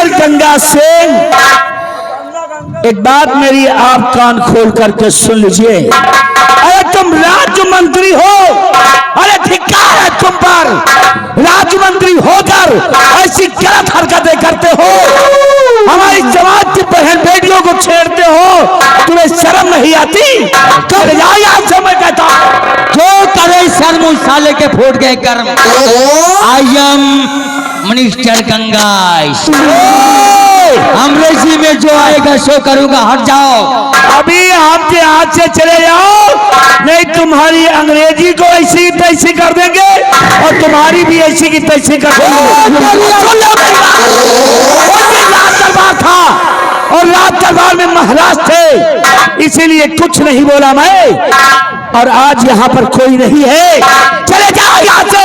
Mister Ganga Singh, एक बात मेरी आप कान खोल करके सुन लीजिए। अरे तुम राज्य मंत्री हो, अरे धिक्कार है तुम पर। राज्य मंत्री होकर ऐसी गलत हरकतें करते हो, हमारी जमात की बहन बेटियों को छेड़ते हो, तुम्हें शर्म नहीं आती? कर जाओ यहाँ से, मैं कहता जो करे शर्म उस साले के फूट गए कर्म। आई एम मिनिस्टर गंगा, अंग्रेजी में जो आएगा सो करूंगा, हट जाओ। अभी आपके हाथ से चले जाओ, नहीं तुम्हारी अंग्रेजी को ऐसी तैसी कर देंगे और तुम्हारी भी ऐसी की तैसी कर देंगे। राज दरबार था और राज दरबार में महाराज थे, इसीलिए कुछ नहीं बोला मैं, और आज यहाँ पर कोई नहीं है। चले जाओ यहाँ से।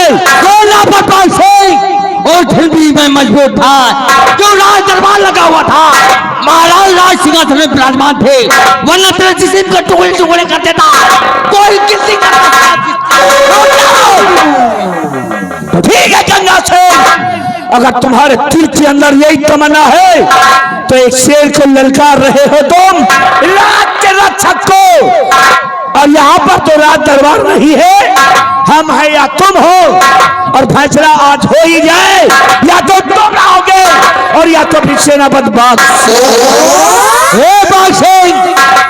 और फिर भी मैं मजबूर था, जो राज दरबार लगा हुआ था, महाराज राज सिंहासन में विराजमान थे, वरना तेरे जिस्म का टुकड़े टुकड़े कर देता। कोई किसी का तो ठीक है गंगा सिंह, अगर तुम्हारे दिल के अंदर यही तमन्ना है तो एक शेर को ललकार रहे हो तुम, राज्य रक्षक को। और यहाँ पर तो राज दरबार नहीं है, हम हैं या तुम हो, और फैसला आज हो ही जाए, या तो तुम रहोगे और या तो फिर सेनापति बाग सिंह।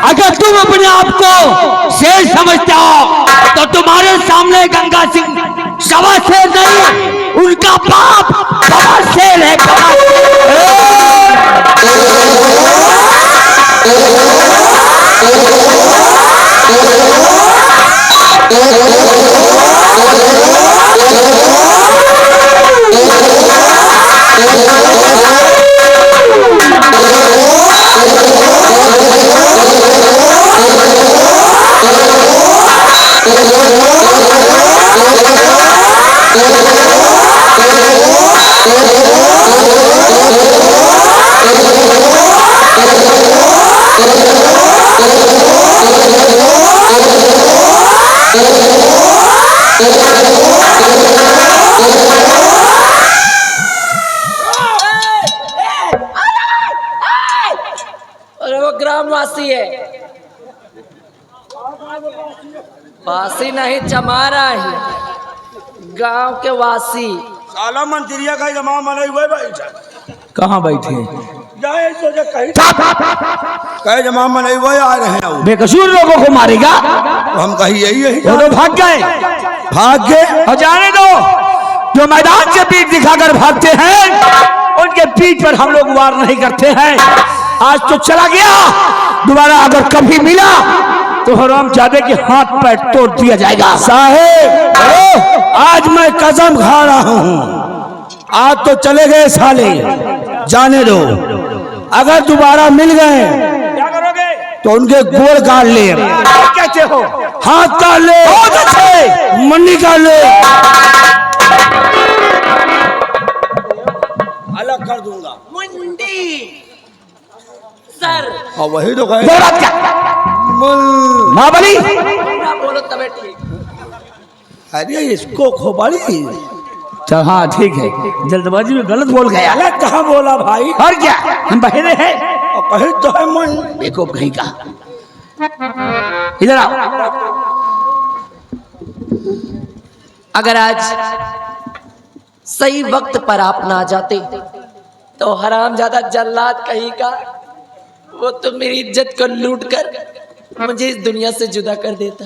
अगर तुम अपने आप को शेर समझते हो तो तुम्हारे सामने गंगा सिंह सवा शेर नहीं, उनका बाप बड़ा शेर है। अरे वो ग्रामवासी है, वासी नहीं चमारा है, गांव के वासी। साला मंत्रिया का जमा मना हुए बैठा, कहाँ बैठे? जाए तो कहे जमा मना हुए आ रहे हैं, बेकसूर लोगों को मारेगा? हम कही यही है, वो तो भाग गए, भाग गए। और जाने दो, जो मैदान से पीठ दिखाकर भागते हैं उनके पीठ पर हम लोग वार नहीं करते हैं। आज तो चला गया, दोबारा अगर कभी मिला तो हराम जादे के हाथ पैर तोड़ दिया जाएगा। साहेब आज मैं कसम खा रहा हूँ, आज तो चले गए साले, जाने दो। अगर दोबारा मिल गए क्या करोगे? तो उनके गोड़ काट ले। कहते हो हाथ काट ले, मंडी काट ले, अलग कर दूंगा। मुंडी सर, और वही तो कहे क्या माँ बली, ना बोलो तबे ठीक। अरे इसको खोपड़ी चल हाँ ठीक है, जल्दबाजी में गलत बोल गया। अलग कहाँ बोला भाई? और क्या, हम बहरे हैं? और कहे तो है मन। देखो कहीं का, इधर आओ। अगर आज सही वक्त पर आप ना जाते तो हरामजादा जल्लाद कहीं का, वो तो मेरी इज्जत को लूट कर मुझे इस दुनिया से जुदा कर देता।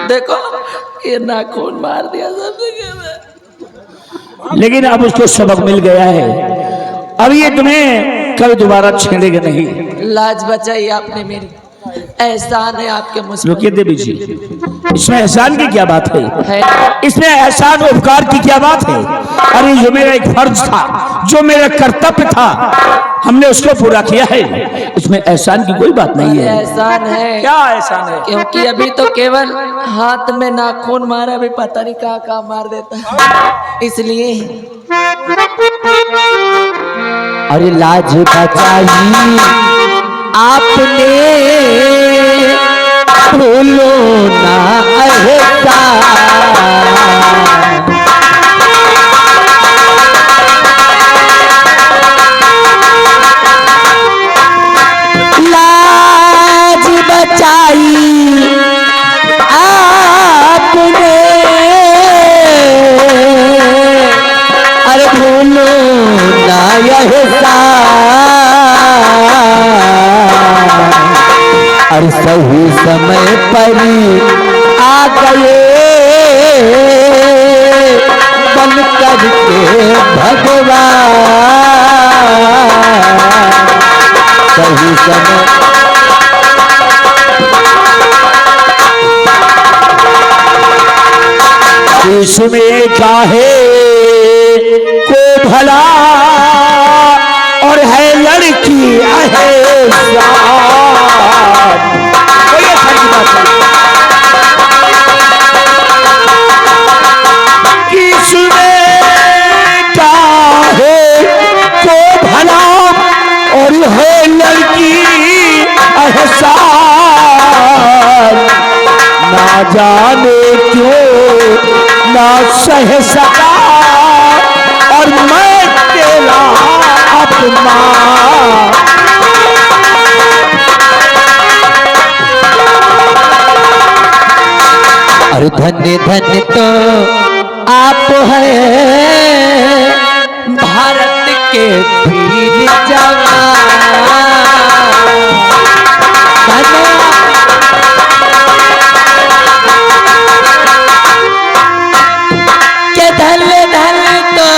देखो ये नाखून मार दिया सब। लेकिन अब उसको सबक मिल गया है, अब ये तुम्हें कभी दोबारा छेड़ेगा नहीं। लाज बचाई आपने मेरी, एहसान है आपके मुझ पर। रुकिए देवी जी, इसमें एहसान की क्या बात है? है इसमें एहसान उपकार की क्या बात है? अरे जो मेरा एक फर्ज था, जो मेरा कर्तव्य था, हमने उसको पूरा किया है, इसमें एहसान की कोई बात नहीं है। एहसान है, क्या एहसान है? क्योंकि अभी तो केवल हाथ में नाखून मारा, भी पता नहीं कहाँ मार देता है, इसलिए। अरे लाज बचाई आपने, भूलो ना एहसान। यह और सही समय पर आ गए बन करके भगवान सही समय इसमें काहे को भला और है लड़की इसमें काहे को भला और है लड़की एहसान ना जाने क्यों ना सह सका और मैं तेरा अपना अरे धन्य धन्य तो आप हैं भारत के वीर जवान के धन्य धन्य तो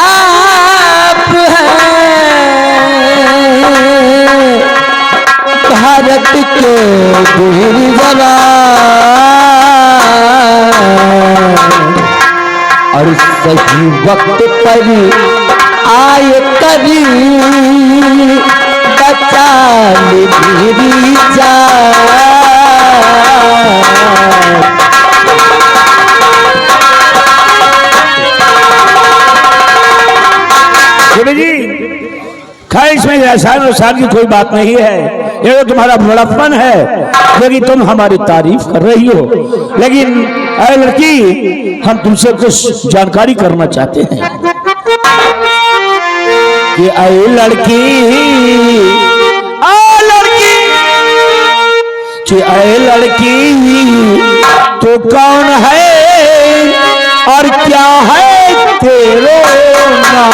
आप हैं भारत के वीर जवान और सही वक्त पर आए कभी बचा ले मेरी जान जी खैर इसमें एहसान और की कोई बात नहीं है, ये तो तुम्हारा बड़प्पन है, लेकिन तुम हमारी तारीफ कर रही हो। लेकिन ऐ लड़की, हम तुमसे कुछ जानकारी करना चाहते हैं कि ऐ लड़की कि ऐ लड़की तो कौन है और क्या है तेरे नाम?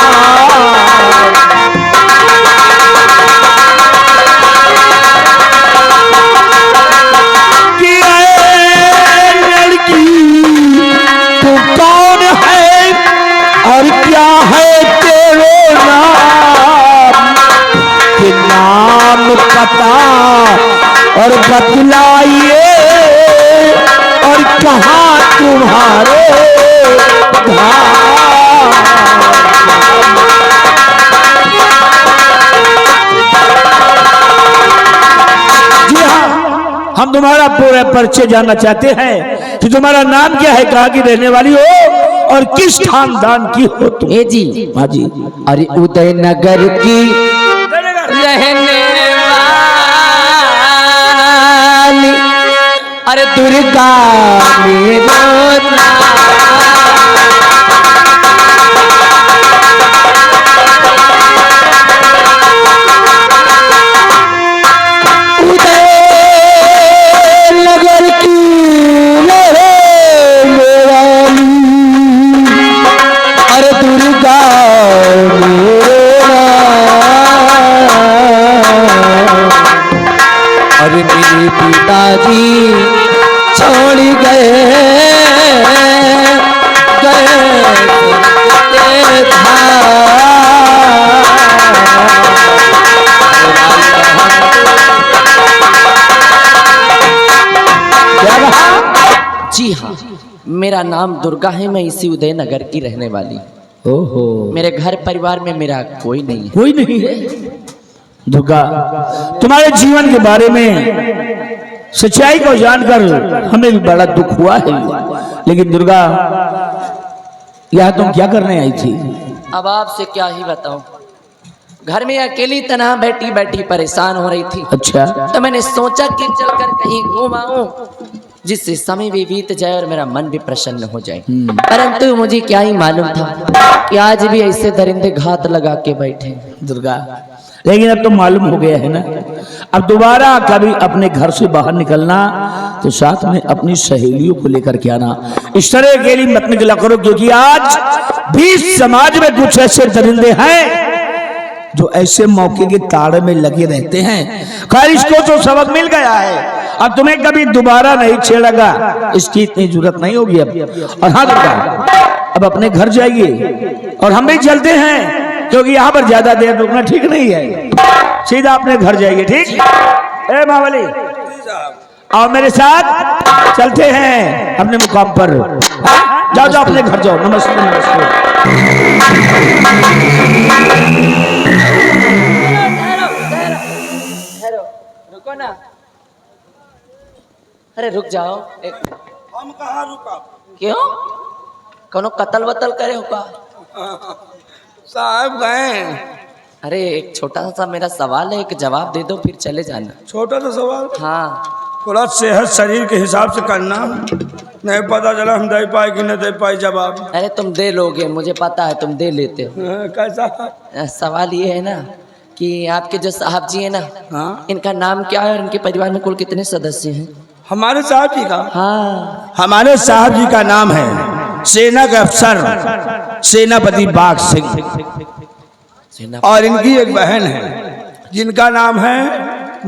और क्या है तेरे नाम के नाम पता और बतलाइए और कहाँ तुम्हारे जी हाँ, हम तुम्हारा पूरा परिचय जानना चाहते हैं कि तुम्हारा नाम क्या है, कहाँ की रहने वाली हो और किस खानदान की हो तुम? ए जी हाँ जी। अरे उदयनगर की रहने वाली अरे दुर्गा मेरो उदयनगर की अरे दुर्गा अरे मेरे पिताजी छोड़ गए जी हाँ, मेरा नाम दुर्गा है, मैं इसी उदयनगर की रहने वाली। ओहो, मेरे घर परिवार में मेरा कोई नहीं है। कोई नहीं है? दुर्गा, तुम्हारे जीवन के बारे में सच्चाई को जानकर हमें भी बड़ा दुख हुआ है, लेकिन दुर्गा यहाँ तुम क्या करने आई थी? अब आपसे क्या ही बताऊं, घर में अकेली तनहा बैठी बैठी परेशान हो रही थी। अच्छा, तो मैंने सोचा कि चलकर कहीं घूम आऊं, जिससे समय भी बीत जाए और मेरा मन भी प्रसन्न हो जाए। परंतु मुझे क्या ही मालूम था कि आज भी ऐसे दरिंदे घात लगा के बैठे। दुर्गा, लेकिन अब तो मालूम हो गया है ना, अब दोबारा कभी अपने घर से बाहर निकलना तो साथ में अपनी सहेलियों को लेकर के आना। इस तरह के लिए मत निकला करो, क्योंकि आज भी समाज में कुछ ऐसे दरिंदे हैं जो ऐसे मौके के ताड़ में लगे रहते हैं। खैर, इसको तो सबक मिल गया है, अब तुम्हें कभी दोबारा नहीं छेड़ेगा, इसकी इतनी जरूरत नहीं होगी अब। और हाँ दुर्गा, अब अपने घर जाइए और हम भी चलते हैं, क्योंकि यहाँ पर ज्यादा देर रुकना ठीक नहीं है। सीधा अपने घर जाइए, ठीक? ए महाबली, और मेरे साथ चलते हैं अपने मुकाम पर। जाओ जाओ अपने घर जाओ। नमस्ते नमस्ते। रुको ना, अरे रुक जाओ। हम कहाँ रुका? क्यों? कोनो कत्ल वतल करे हो का? साहब गए। अरे एक छोटा सा मेरा सवाल है, एक जवाब दे दो फिर चले जाना। छोटा सा सवाल, हाँ, थोड़ा सेहत शरीर के हिसाब से करना, नहीं पता चला हम दे पाए कि नहीं दे पाए जवाब। अरे तुम दे लोगे, मुझे पता है तुम दे लेते हो। कैसा? सवाल ये है ना कि आपके जो साहब जी है ना, हाँ, इनका नाम क्या है और इनके परिवार में कुल कितने सदस्य हैं? हमारे साहब जी का? हाँ, हमारे साहब जी का नाम है सेना के अफसर सेनापति बाग सिंह, और इनकी एक बहन है जिनका नाम है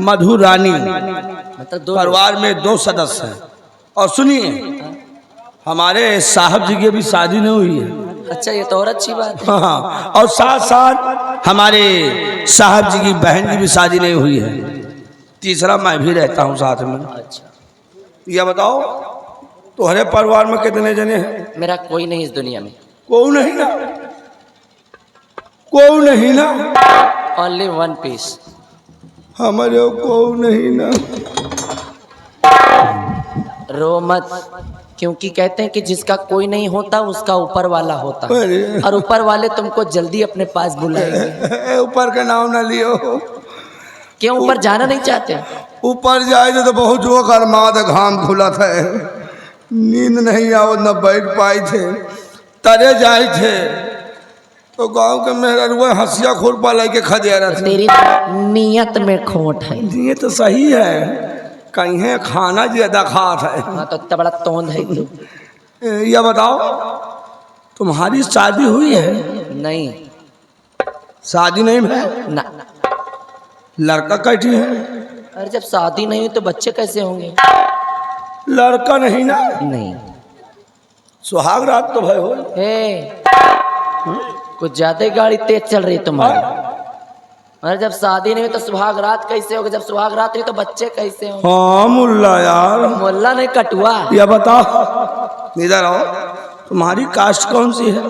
मधु रानी। मतलब दो परिवार में 2 सदस्य हैं। और सुनिए, हमारे साहब जी की अभी शादी नहीं हुई है। अच्छा, ये तो और अच्छी बात है। हाँ, और साथ साथ हमारे साहब जी की बहन की भी शादी नहीं हुई है। तीसरा मैं भी रहता हूँ साथ में। अच्छा, ये बताओ तुम्हारे परिवार में कितने जने हैं? मेरा कोई नहीं इस दुनिया में। कोई नहीं ना? कोई नहीं ना? Only one piece. हमारे कोई नहीं ना? रो मत, क्योंकि कहते हैं कि जिसका कोई नहीं होता उसका ऊपर वाला होता है, अरे। और ऊपर वाले तुमको जल्दी अपने पास बुलाएंगे। ऊपर का नाम ना लियो। क्यों ऊपर जाना नहीं चाहते? ऊपर जाए तो बहुत जो कर्माद घाम खुला था, नींद नहीं आओ, न बैठ पाए थे, तरे जाए थे तो गांव के मेहरुआ हंसिया खुरपा लेके खदिया रहा था। तेरी नियत में खोट है। ये तो सही है, कहीं खाना ज्यादा खात है। हाँ, तो इतना बड़ा तोंद है तू। ये बताओ तुम्हारी शादी हुई है? नहीं शादी नहीं है? ना, लड़का कैठी है? अरे जब शादी नहीं हुई तो बच्चे कैसे होंगे? लड़का नहीं ना? नहीं। सुहाग रात तो भाई हो। हे, कुछ ज्यादा ही गाड़ी तेज चल रही है तुम्हारी। अरे जब शादी नहीं हुई तो सुहाग रात कैसे होगी? जब सुहाग रात नहीं तो बच्चे कैसे होंगे? हाँ मुल्ला यार। मुल्ला नहीं, कटुआ। ये बताओ, इधर आओ, तुम्हारी कास्ट कौन सी है?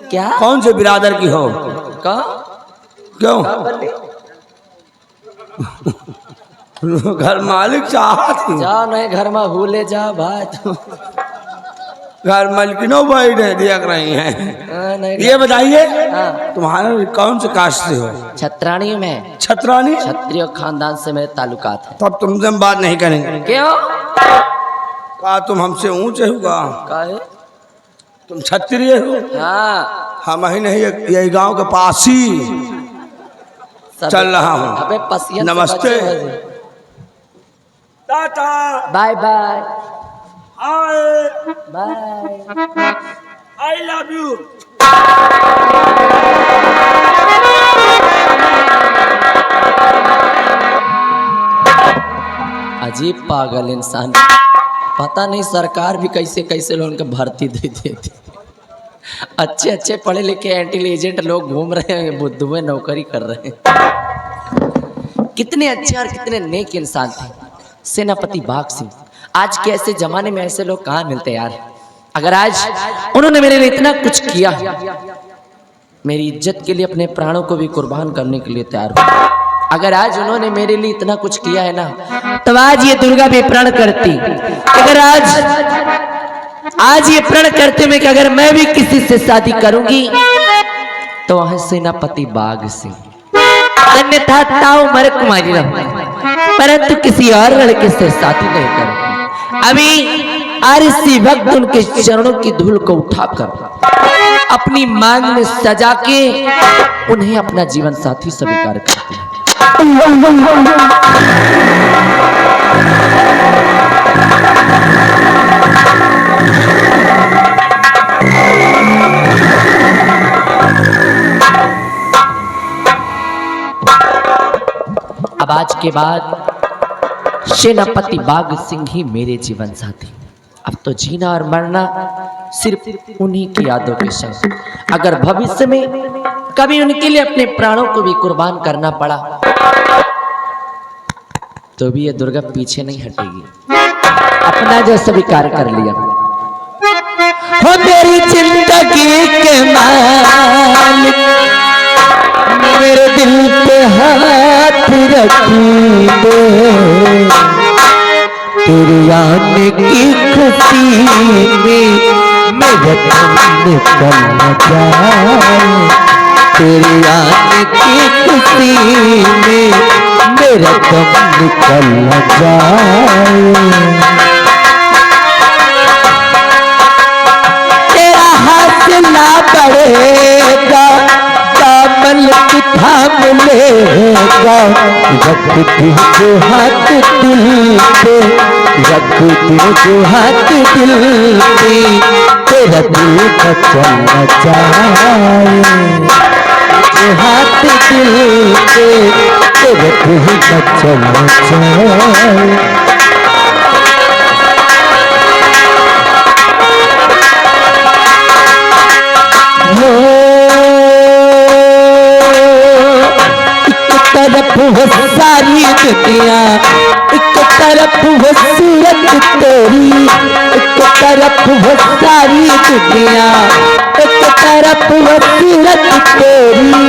क्या? कौन से बिरादर की हो? का? क्यों? घर मालिक चाहती जाओ नहीं, घर में भूले जा भाई तू। घर मालिकिनों बैठ देख रही हैं। हाँ, नहीं। ये बताइए हाँ। तुम्हारे कौन से कास्ट से हो? छत्राणी में, छत्रानी? क्षत्रिय खानदान से मेरे ताल्लुकात है। तब तुमसे हम बात नहीं करेंगे। क्यों? कहा तुम हमसे ऊंचे होगा, काहे? तुम क्षत्रिय हो। हाँ, हम ही नहीं, यही गांव के पास ही चल रहा हूँ। अबे पसियन से नमस्ते। बचे हुए। Ta-ta. Bye bye hi. Bye. I love you. अजीब पागल इंसान, पता नहीं सरकार भी कैसे कैसे लोगों को भर्ती दे देती। अच्छे अच्छे पढ़े लिखे इंटेलिजेंट लोग घूम रहे हैं, बुद्धू में नौकरी कर रहे हैं। कितने अच्छे और कितने नेक इंसान थे सेनापति बाग सिंह। आज के ऐसे जमाने में ऐसे लोग कहाँ मिलते यार। अगर आज उन्होंने मेरे लिए इतना कुछ किया, मेरी इज्जत के लिए अपने प्राणों को भी कुर्बान करने के लिए तैयार हो। अगर आज उन्होंने मेरे लिए इतना कुछ किया है ना, तो आज ये दुर्गा भी प्रण करती। अगर आज ये प्रण करते में कि अगर मैं भी किसी से शादी करूंगी तो वह सेनापति बाग सिंह, अन्यथा ताऊ मर कुमारी रहूंगी, परंतु किसी और लड़के से शादी नहीं करूंगी। अभी आरसी भक्त उनके चरणों की धूल को उठाकर अपनी मांग में सजा के उन्हें अपना जीवन साथी स्वीकार करते हैं। अब आज के बाद सेनापति बाघ सिंह ही मेरे जीवन साथी। अब तो जीना और मरना सिर्फ उन्हीं की यादों के संग। अगर भविष्य में कभी उनके लिए अपने प्राणों को भी कुर्बान करना पड़ा तो भी ये दुर्गा पीछे नहीं हटेगी। अपना जो स्वीकार कर लिया। हो मेरी जिंदगी के मालिक, मेरे दिल पे हाथ रखी दे, तेरी आने की खुशी में मेरा दम निकल न जाए, तेरी आने की खुशी में मेरा दम निकल न जाए। तेरा हाथ ना बढ़ेगा, दामन तू थाम लेगा, रख दे जो हाथ दिल पे, रख दे जो हाथ दिल पे, तेरा दिल का चलना जाए, जो हाथ दिल पे, तेरा दिल का चलना जाए। तरफ हो सारी दुनिया, एक तरफ हो सूरत तेरी, एक तरफ हो सारी दुनिया, एक तरफ हो सूरत तेरी,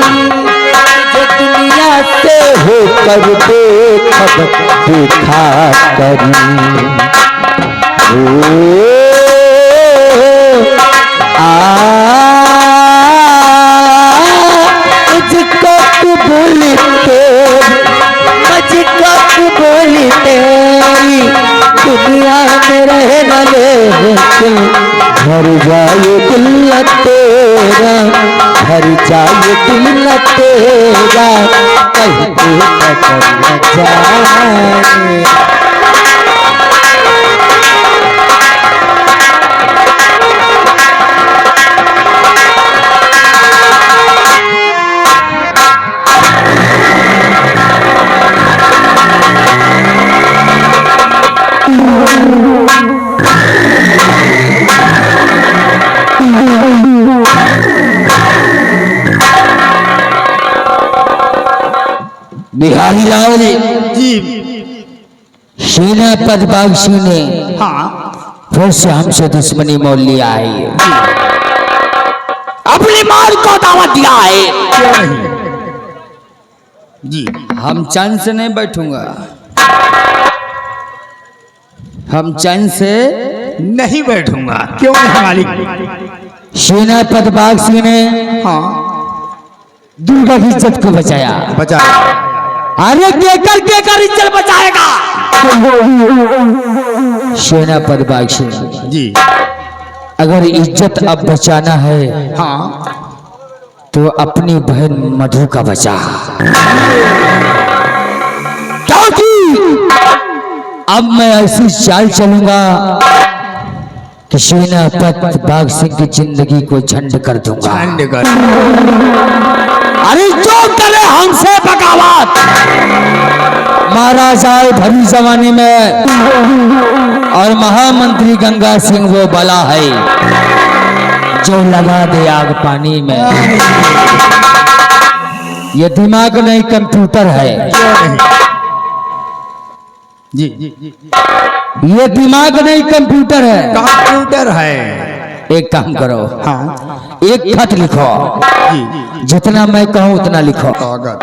जो दुनिया से होकर देखा करी। मुझको बोलते, मुझको बोलते, दुनिया में रहना लेकिन घर जाए दिल न तेरा, घर जाए दिल न तेरा, कहीं तो न जाए। बिहारी राव जी, सेनापति बाघ सिंह ने फिर से हमसे दुश्मनी मोल लिया है, अपनी मार को दावत दिया है। जी हम चैन से नहीं बैठूंगा, हम चैन से नहीं बैठूंगा। क्यों नहीं मालिक? सेनापति बाघ सिंह ने दुर्गा की इज्जत को बचाया। अरे केकर इज्जत बचाएगा? सेनापति बाघ सिंह जी, अगर इज्जत अब बचाना है तो अपनी बहन मधु का बचा, क्योंकि अब मैं ऐसी चाल चलूंगा कि सेनापति बाघ सिंह की जिंदगी को झंड कर दूंगा। अरे जो करे हमसे बगावत मारा जाए भरी जमाने में, और महामंत्री गंगा सिंह वो बला है जो लगा दे आग पानी में। ये दिमाग नहीं कंप्यूटर है जी, ये दिमाग नहीं कंप्यूटर है, कंप्यूटर है। एक काम करो, एक खत लिखो, जितना मैं कहूं उतना लिखो। कागज।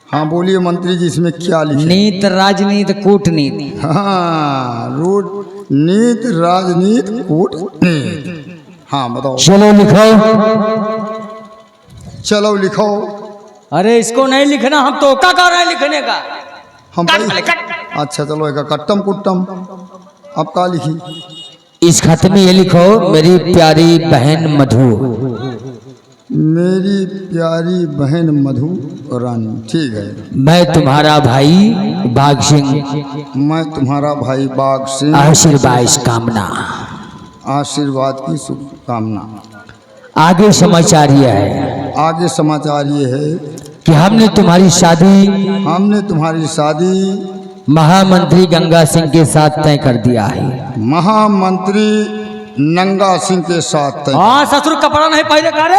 हाँ बोलिए मंत्री जी, इसमें क्या लिखे? नीत राजनीति कूटनीति। हाँ, रूट नीति राजनीति कूटनीति। हाँ बताओ। चलो लिखो। चलो लिखो। अरे इसको नहीं लिखना, हम तो क्या कर रहे हैं लिखने का। हम अच्छा चलो एक कट्टम कुट्टम। अब क्या लिखी? इस खत में ये लिखो, मेरी प्यारी बहन मधु, मेरी प्यारी बहन मधु रानी। ठीक है। मैं तुम्हारा भाई बाघ सिंह, मैं तुम्हारा भाई बाघ सिंह, आशीर्वाद कामना। आशीर्वाद की शुभकामना। आगे समाचार यह है आगे समाचार ये है कि हमने तुम्हारी शादी महामंत्री गंगा सिंह के साथ तय कर दिया है। महामंत्री नंगा सिंह के साथ तय। हाँ ससुर कपड़ा नहीं पहले करे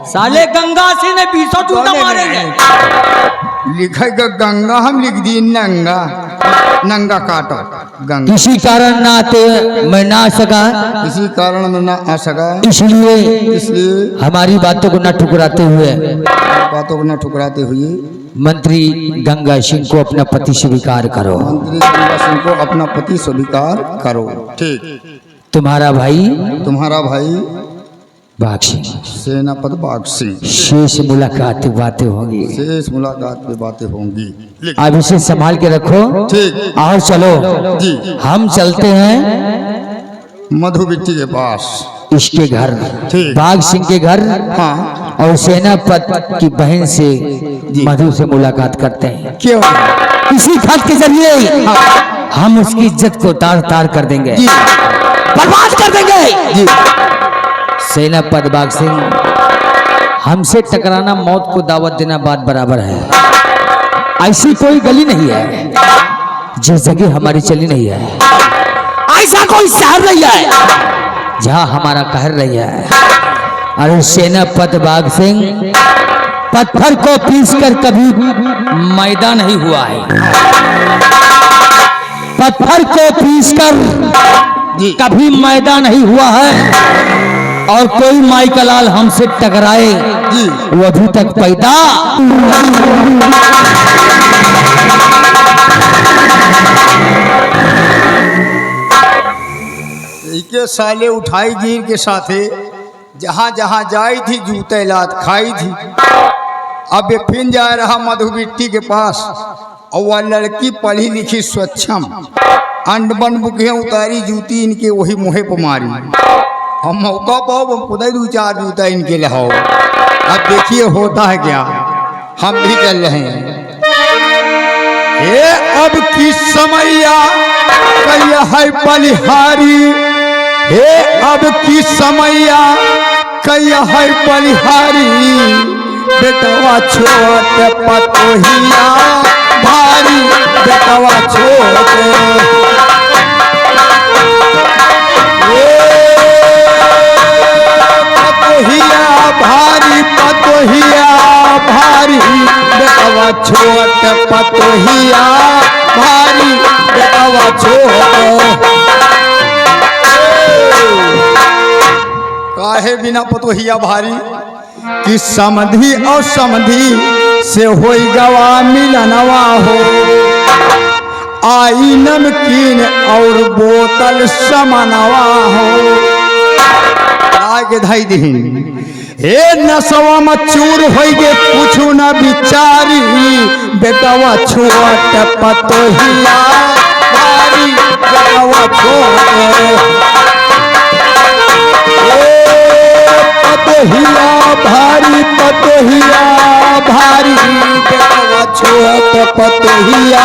साले गंगा सिंह ने 20 जूता मारेंगे। लिखेगा गंगा, हम लिख दिए नंगा। नंगा काटा गंगा। किसी कारण ना आते मैं ना आ सका, इसी कारण में ना आ सका, इसलिए हमारी बातों को न ठुकराते हुए मंत्री गंगा सिंह को अपना पति स्वीकार करो। मंत्री गंगा सिंह को अपना पति स्वीकार करो। ठीक। तुम्हारा भाई बाघ सिंह, सेनापति बाघ सिंह। शेष मुलाकात बातें होंगी। शेष मुलाकात पे बातें होंगी। अब इसे संभाल के रखो। ठीक। और चलो जी। हम चलते हैं मधु बिट्टी के पास, इसके घर, ठीक। बाघ सिंह के घर। हाँ। और सेनापति की बहन से मधु से मुलाकात करते हैं। क्यों? इसी खत के जरिए हम उसकी इज्जत को तार तार कर देंगे, बर्बाद कर देंगे। जी। सेनापति बाघ सिंह, हमसे टकराना मौत को दावत देना बात बराबर है। ऐसी कोई गली नहीं है जिस जगह हमारी चली नहीं है, ऐसा कोई शहर नहीं है जहां हमारा कहर नहीं है। अरे सेनापति बाघ सिंह, पत्थर को पीसकर कभी मैदा नहीं हुआ है। पत्थर को पीसकर कभी मैदा नहीं हुआ है। और कोई माइकलाल हमसे टकराए वो अभी तक पैदा के साले उठाई गिर के साथे जहाँ जहाँ जाई थी जूते लात खाई थी। अब ये फिर जा रहा मधु बिट्टी के पास और वह लड़की पढ़ी लिखी स्वच्छम अंडबन बुके उतारी जूती इनके वही मुँहे पर मारी। हम मौका पाओ हम खुदा 2-4 जूता इनके लाओ। अब देखिए होता है क्या। हम भी चल रहे हैं। ये अब की समैया कैया है बलिहारी। हे अब की समैया कैया है बलिहारी। बेटवा छोटे पतोहिया भारी। बेटवा छोटे भारी पतोहिया भारी। बेटवा छोट पतोहिया भारी। बेटवा छोट काहे बिना पतोहिया भारी कि समधी और समधी से होई गवा मिलनवा हो। आई नमकीन और बोतल समनवा हो। आगे धाई दीन हे नसवा मचूर होई गे कुछ न बिचारी। बेटवा छोट पतोहिया भारी। बेटवा छोट पतोहिया भारी। पतोहिया भारी। बेटवा छोट पतोहिया